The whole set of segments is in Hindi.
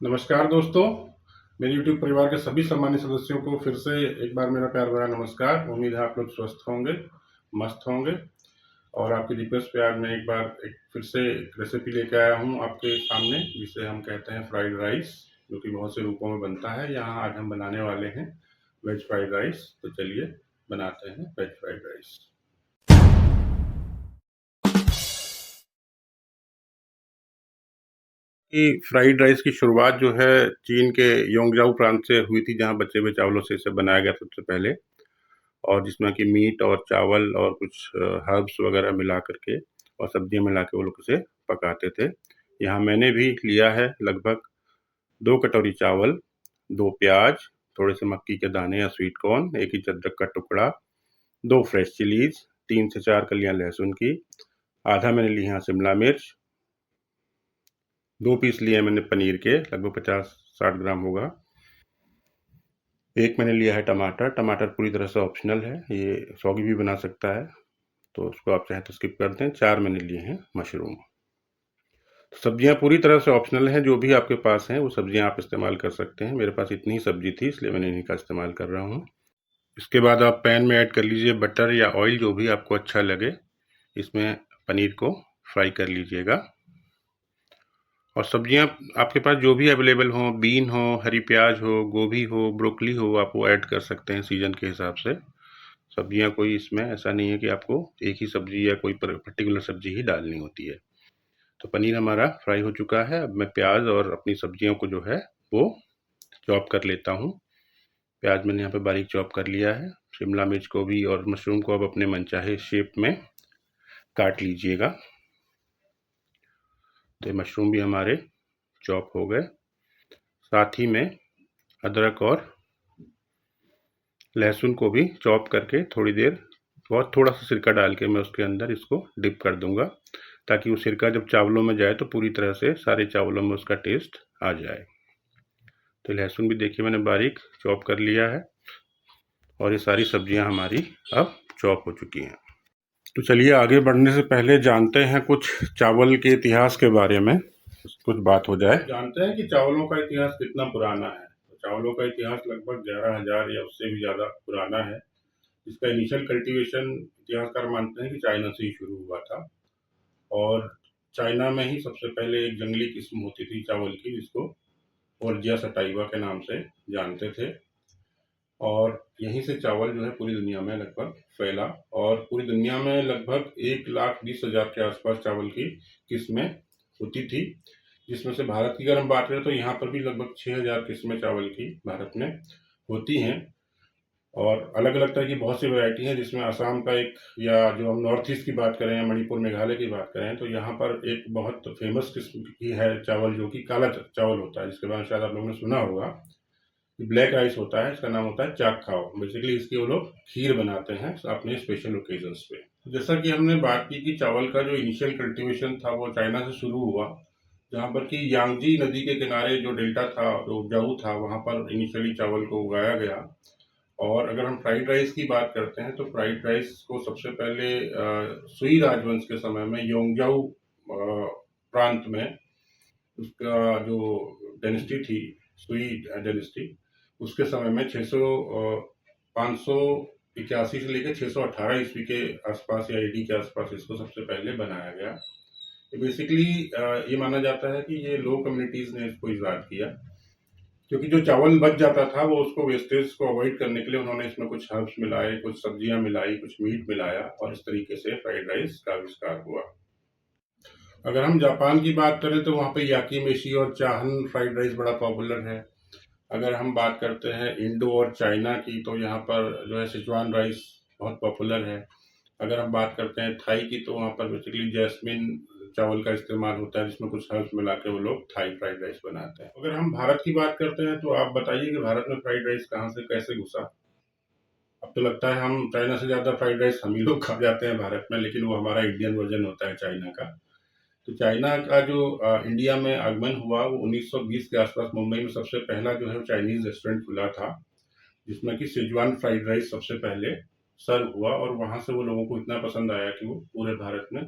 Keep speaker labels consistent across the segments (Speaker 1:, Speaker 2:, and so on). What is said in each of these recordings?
Speaker 1: नमस्कार दोस्तों, मेरे यूट्यूब परिवार के सभी सम्मानित सदस्यों को फिर से एक बार मेरा प्यार भरा नमस्कार। उम्मीद है आप लोग स्वस्थ होंगे, मस्त होंगे। और आपकी रिक्वेस्ट पे आज मैं एक बार फिर से एक रेसिपी लेके आया हूँ आपके सामने, जिसे हम कहते हैं फ्राइड राइस, जो कि बहुत से रूपों में बनता है। यहाँ आज हम बनाने वाले हैं वेज फ्राइड राइस। तो चलिए बनाते हैं वेज फ्राइड राइस। कि फ्राइड राइस की शुरुआत जो है चीन के योंगजाओ प्रांत से हुई थी, जहाँ बचे हुए चावलों से इसे बनाया गया सबसे पहले। और जिसमें कि मीट और चावल और कुछ हर्ब्स वगैरह मिला करके और सब्जियां मिला के वो लोग इसे पकाते थे। यहाँ मैंने भी लिया है लगभग 2 कटोरी चावल, 2 प्याज, थोड़े से मक्की के दाने या स्वीट कॉर्न, 1 इंच अदरक का टुकड़ा, 2 फ्रेश चिलीज, 3 से 4 कलियां लहसुन की, आधा मैंने ली यहाँ शिमला मिर्च, 2 पीस लिए मैंने पनीर के, लगभग 50-60 ग्राम होगा। एक मैंने लिया है टमाटर। टमाटर पूरी तरह से ऑप्शनल है, ये सौगी भी बना सकता है, तो उसको आप चाहें तो स्किप कर दें। 4 मैंने लिए हैं मशरूम। सब्जियां पूरी तरह से ऑप्शनल हैं, जो भी आपके पास हैं वो सब्जियां आप इस्तेमाल कर सकते हैं। मेरे पास इतनी ही सब्जी थी, इसलिए मैंने इन्हीं का इस्तेमाल कर रहा हूँ। इसके बाद आप पैन में ऐड कर लीजिए बटर या ऑयल, जो भी आपको अच्छा लगे। इसमें पनीर को फ्राई कर लीजिएगा। और सब्जियां आपके पास जो भी अवेलेबल हो, बीन हो, हरी प्याज हो, गोभी हो, ब्रोकली हो, आप वो ऐड कर सकते हैं सीजन के हिसाब से। सब्जियां कोई इसमें ऐसा नहीं है कि आपको एक ही सब्जी या कोई पर्टिकुलर सब्जी ही डालनी होती है। तो पनीर हमारा फ्राई हो चुका है। अब मैं प्याज और अपनी सब्जियों को जो है वो चॉप कर लेता हूँ। प्याज मैंने यहाँ पे बारीक चॉप कर लिया है। शिमला मिर्च को भी और मशरूम को अब अपने मनचाहे शेप में काट लीजिएगा। तो मशरूम भी हमारे चॉप हो गए। साथ ही में अदरक और लहसुन को भी चॉप करके थोड़ी देर बहुत थोड़ा सा सिरका डाल के मैं उसके अंदर इसको डिप कर दूंगा, ताकि वो सिरका जब चावलों में जाए तो पूरी तरह से सारे चावलों में उसका टेस्ट आ जाए। तो लहसुन भी देखिए मैंने बारीक चॉप कर लिया है और ये सारी सब्जियां हमारी अब चॉप हो चुकी हैं। तो चलिए आगे बढ़ने से पहले जानते हैं कुछ चावल के इतिहास के बारे में, कुछ बात हो जाए। जानते हैं कि चावलों का इतिहास कितना पुराना है। तो चावलों का इतिहास लगभग 11,000 या उससे भी ज़्यादा पुराना है। इसका इनिशियल कल्टीवेशन इतिहासकार मानते हैं कि चाइना से ही शुरू हुआ था। और चाइना में ही सबसे पहले एक जंगली किस्म होती थी चावल की, जिसको ओरजिया सटाइवा के नाम से जानते थे। और यहीं से चावल जो है पूरी दुनिया में लगभग फैला। और पूरी दुनिया में लगभग 1,20,000 के आसपास चावल की किस्में होती थी, जिसमें से भारत की अगर हम बात करें तो यहाँ पर भी लगभग 6,000 किस्में चावल की भारत में होती हैं। और अलग अलग तरह की बहुत सी वैरायटी है, जिसमें असम का एक, या जो हम नॉर्थ ईस्ट की बात करें या मणिपुर मेघालय की बात करें, तो यहाँ पर एक बहुत फेमस किस्म की है चावल, जो कि काला चावल होता है, जिसके बारे में शायद आप लोगों ने सुना होगा। ब्लैक राइस होता है, इसका नाम होता है चाक खाओ। बेसिकली इसकी वो लोग खीर बनाते हैं अपने स्पेशल ओकेजन्स पे। जैसा कि हमने बात की कि चावल का जो इनिशियल कल्टीवेशन था वो चाइना से शुरू हुआ, जहाँ पर कि यांगजी नदी के किनारे जो डेल्टा था, जो उपजाऊ था, वहाँ पर इनिशियली चावल को उगाया गया। और अगर हम फ्राइड राइस की बात करते हैं तो फ्राइड राइस को सबसे पहले सुई राजवंश के समय में योंगजाऊ प्रांत में उसका जो डायनेस्टी थी, सुई डायनेस्टी, उसके समय में 581 से लेकर 618 ईस्वी के आसपास या एडी के आसपास इसको सबसे पहले बनाया गया। बेसिकली ये माना जाता है कि ये लो कम्युनिटीज ने इसको इजाद किया, क्योंकि जो चावल बच जाता था वो उसको वेस्टेज को अवॉइड करने के लिए उन्होंने इसमें कुछ हर्ब्स मिलाए, कुछ सब्जियां मिलाई, कुछ मीट मिलाया, और इस तरीके से फ्राइड राइस का आविष्कार हुआ। अगर हम जापान की बात करें तो वहाँ पे याकीमेशी और चाहन फ्राइड राइस बड़ा पॉपुलर है। अगर हम बात करते हैं इंडो और चाइना की, तो यहाँ पर जो है सिचुआन राइस बहुत पॉपुलर है। अगर हम बात करते हैं थाई की, तो वहाँ पर बेसिकली जैस्मिन चावल का इस्तेमाल होता है, जिसमें कुछ हर्ब्स मिला के वो लोग थाई फ्राइड राइस बनाते हैं। अगर हम भारत की बात करते हैं तो आप बताइए कि भारत में फ्राइड राइस कहाँ से कैसे घुसा। अब तो लगता है हम चाइना से ज़्यादा फ्राइड राइस हम ही लोग खा जाते हैं भारत में, लेकिन वो हमारा इंडियन वर्जन होता है चाइना का। तो चाइना का जो इंडिया में आगमन हुआ वो 1920 के आसपास मुंबई में सबसे पहला जो है चाइनीज रेस्टोरेंट खुला था, जिसमें कि सिजवान फ्राइड राइस सबसे पहले सर्व हुआ और वहाँ से वो लोगों को इतना पसंद आया कि वो पूरे भारत में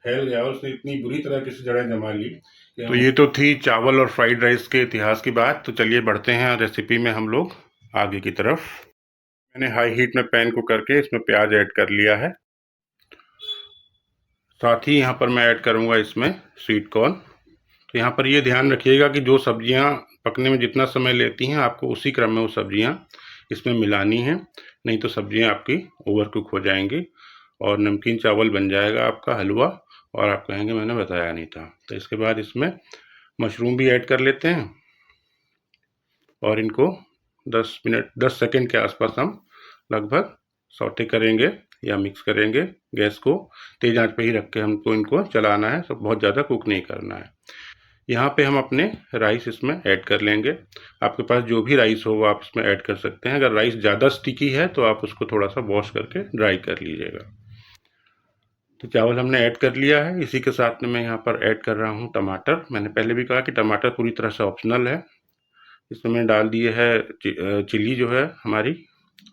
Speaker 1: फैल गया और उसने इतनी बुरी तरह की जड़ें जमा ली। तो ये तो थी चावल और फ्राइड राइस के इतिहास की बात। तो चलिए बढ़ते हैं रेसिपी में हम लोग आगे की तरफ। मैंने हाई हीट में पैन को करके इसमें प्याज ऐड कर लिया है। साथ ही यहाँ पर मैं ऐड करूँगा इसमें स्वीट कॉर्न। तो यहाँ पर ये ध्यान रखिएगा कि जो सब्जियाँ पकने में जितना समय लेती हैं आपको उसी क्रम में वो सब्जियाँ इसमें मिलानी हैं, नहीं तो सब्जियाँ आपकी ओवर कुक हो जाएंगी और नमकीन चावल बन जाएगा आपका हलवा और आप कहेंगे मैंने बताया नहीं था। तो इसके बाद इसमें मशरूम भी ऐड कर लेते हैं और इनको 10 सेकंड के आसपास हम लगभग सौटे करेंगे या मिक्स करेंगे। गैस को तेज आंच पे ही रख के हमको इनको चलाना है, सब बहुत ज़्यादा कुक नहीं करना है। यहाँ पे हम अपने राइस इसमें ऐड कर लेंगे। आपके पास जो भी राइस हो वो आप इसमें ऐड कर सकते हैं। अगर राइस ज़्यादा स्टिकी है तो आप उसको थोड़ा सा वॉश करके ड्राई कर लीजिएगा। तो चावल हमने ऐड कर लिया है। इसी के साथ में मैं यहाँ पर ऐड कर रहा हूँ टमाटर। मैंने पहले भी कहा कि टमाटर पूरी तरह से ऑप्शनल है। इसमें मैंने डाल दिए है चिली जो है हमारी,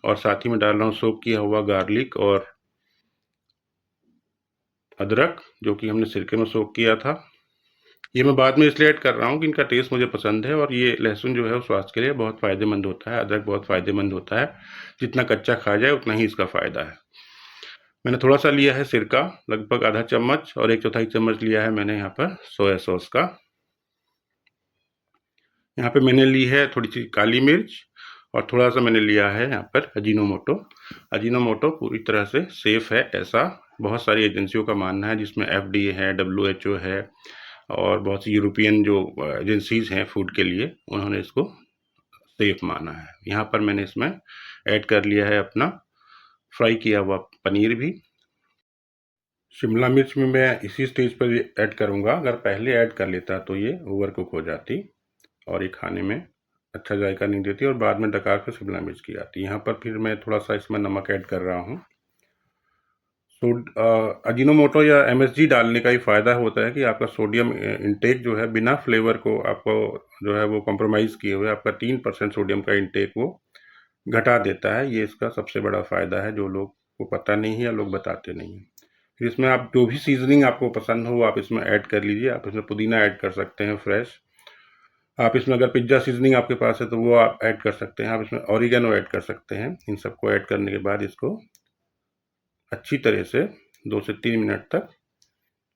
Speaker 1: और साथ ही में डाल रहा हूँ सोक किया हुआ गार्लिक और अदरक जो कि हमने सिरके में सोक किया था। ये मैं बाद में इसलिए ऐड कर रहा हूँ कि इनका टेस्ट मुझे पसंद है और ये लहसुन जो है वो स्वास्थ्य के लिए बहुत फ़ायदेमंद होता है, अदरक बहुत फ़ायदेमंद होता है। जितना कच्चा खा जाए उतना ही इसका फ़ायदा है। मैंने थोड़ा सा लिया है सिरका, लगभग आधा चम्मच, और 1/4 चम्मच लिया है मैंने यहाँ पर सोया सॉस का। यहाँ पे मैंने ली है थोड़ी सी काली मिर्च और थोड़ा सा मैंने लिया है यहाँ पर अजीनोमोटो। अजीनोमोटो पूरी तरह से सेफ़ है, ऐसा बहुत सारी एजेंसियों का मानना है, जिसमें FDA है, WHO है और बहुत सी यूरोपियन जो एजेंसीज़ हैं फूड के लिए, उन्होंने इसको सेफ़ माना है। यहाँ पर मैंने इसमें ऐड कर लिया है अपना फ्राई किया हुआ पनीर भी। शिमला मिर्च में मैं इसी स्टेज पर ऐड करूँगा, अगर पहले ऐड कर लेता तो ये ओवर कुक हो जाती और ये खाने में अच्छा जायका नहीं देती और बाद में डकार कर शिमला मिर्च की आती। यहाँ पर फिर मैं थोड़ा सा इसमें नमक ऐड कर रहा हूँ। अजीनोमोटो या MSG डालने का ही फ़ायदा होता है कि आपका सोडियम इंटेक जो है बिना फ्लेवर को आपको जो है वो कॉम्प्रोमाइज़ किए हुए आपका 3% सोडियम का इंटेक वो घटा देता है। ये इसका सबसे बड़ा फ़ायदा है जो लोग को पता नहीं है या लोग बताते नहीं हैं। फिर इसमें आप जो भी सीजनिंग आपको पसंद हो आप इसमें ऐड कर लीजिए। आप इसमें पुदीना ऐड कर सकते हैं फ्रेश। आप इसमें अगर पिज्ज़ा सीजनिंग आपके पास है तो वो आप ऐड कर सकते हैं। आप इसमें ऑरिगेनो ऐड कर सकते हैं। इन सबको ऐड करने के बाद इसको अच्छी तरह से 2 से 3 मिनट तक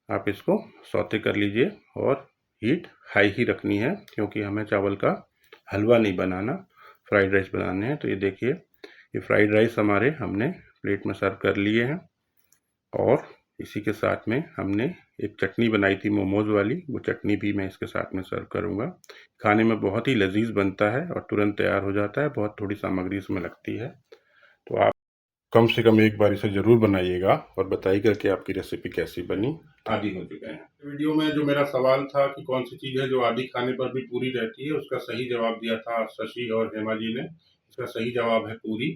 Speaker 1: आप इसको सौते कर लीजिए और हीट हाई ही रखनी है, क्योंकि हमें चावल का हलवा नहीं बनाना, फ्राइड राइस बनाने हैं। तो ये देखिए, ये फ्राइड राइस हमारे हमने प्लेट में सर्व कर लिए हैं और इसी के साथ में हमने एक चटनी बनाई थी मोमोज़ वाली, वो चटनी भी मैं इसके साथ में सर्व करूँगा। खाने में बहुत ही लज़ीज़ बनता है और तुरंत तैयार हो जाता है, बहुत थोड़ी सामग्री इसमें लगती है। तो आप कम से कम एक बार इसे ज़रूर बनाइएगा और बताइएगा कि आपकी रेसिपी कैसी बनी। आदि हो चुके हैं। वीडियो में जो मेरा सवाल था कि कौन सी चीज़ है जो आदि खाने पर भी पूरी रहती है, उसका सही जवाब दिया था शशि और हेमा जी ने। इसका सही जवाब है पूरी,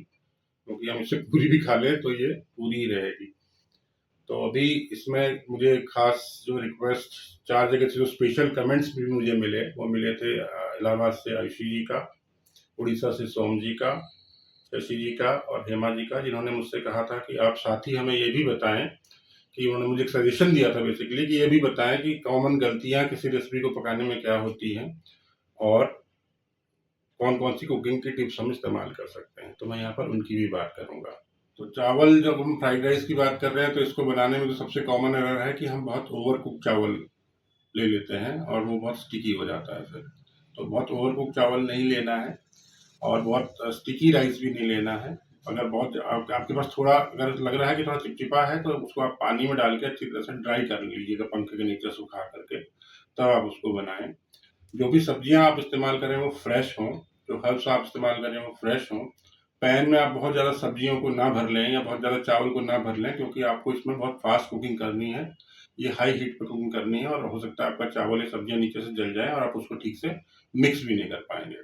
Speaker 1: क्योंकि हम इसे पूरी भी खा लें तो ये पूरी ही रहेगी। तो अभी इसमें मुझे खास जो रिक्वेस्ट 4 जगह से जो स्पेशल कमेंट्स भी मुझे मिले, वो मिले थे इलाहाबाद से आयुषी जी का, उड़ीसा से सोम जी का, शशि जी का और हेमा जी का, जिन्होंने मुझसे कहा था कि आप साथ ही हमें ये भी बताएं कि उन्होंने मुझे एक सजेशन दिया था बेसिकली कि ये भी बताएं कि कॉमन गलतियां किसी रेसिपी को पकाने में क्या होती हैं और कौन कौन सी कुकिंग की टिप्स हम इस्तेमाल कर सकते हैं। तो मैं यहाँ पर उनकी भी बात करूँगा। तो चावल जब हम फ्राइड राइस की बात कर रहे हैं तो इसको बनाने में तो सबसे कॉमन एरर है कि हम बहुत ओवर कुक चावल ले लेते हैं और वो बहुत स्टिकी हो जाता है फिर। तो बहुत ओवर कुक चावल नहीं लेना है और बहुत स्टिकी राइस भी नहीं लेना है। अगर बहुत आपके पास थोड़ा अगर लग रहा है कि थोड़ा चिपचिपा है तो उसको आप पानी में डाल के अच्छी तरह से ड्राई कर लीजिएगा, पंखे के नीचे सुखा करके, तब आप उसको बनाएं। जो भी सब्जियां आप इस्तेमाल करें वो फ्रेश हों, जो हर्ब्स आप इस्तेमाल करें वो फ्रेश हों। पैन में आप बहुत ज़्यादा सब्जियों को ना भर लें या बहुत ज़्यादा चावल को ना भर लें, क्योंकि आपको इसमें बहुत फास्ट कुकिंग करनी है। ये हाई हीट पर कुकिंग करनी है और हो सकता है आपका चावल या सब्जियां नीचे से जल जाए और आप उसको ठीक से मिक्स भी नहीं कर पाएंगे।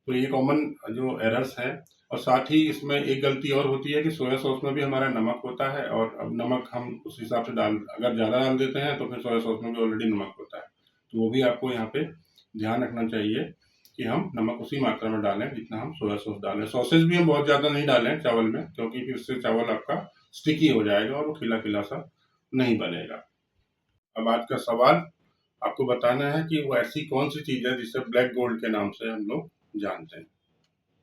Speaker 1: तो ये कॉमन जो एरर्स हैं। और साथ ही इसमें एक गलती और होती है कि सोया सॉस में भी हमारा नमक होता है और अब नमक हम उस हिसाब से अगर ज़्यादा डाल देते हैं तो फिर सोया सॉस में भी ऑलरेडी नमक होता है। तो वो भी आपको यहाँ पे ध्यान रखना चाहिए कि हम नमक उसी मात्रा में डालें जितना हम सोया सॉस डालें। सॉसेज भी हम बहुत ज़्यादा नहीं डालें चावल में, क्योंकि फिर से चावल आपका स्टिकी हो जाएगा और वो खिला-खिला सा नहीं बनेगा। अब आज का सवाल आपको बताना है कि वो ऐसी कौन-सी चीज़ है जिसे ब्लैक गोल्ड के नाम से हम लोग जानते हैं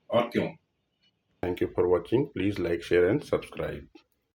Speaker 1: और क्यों? Thank you for watching. Please like, share and subscribe.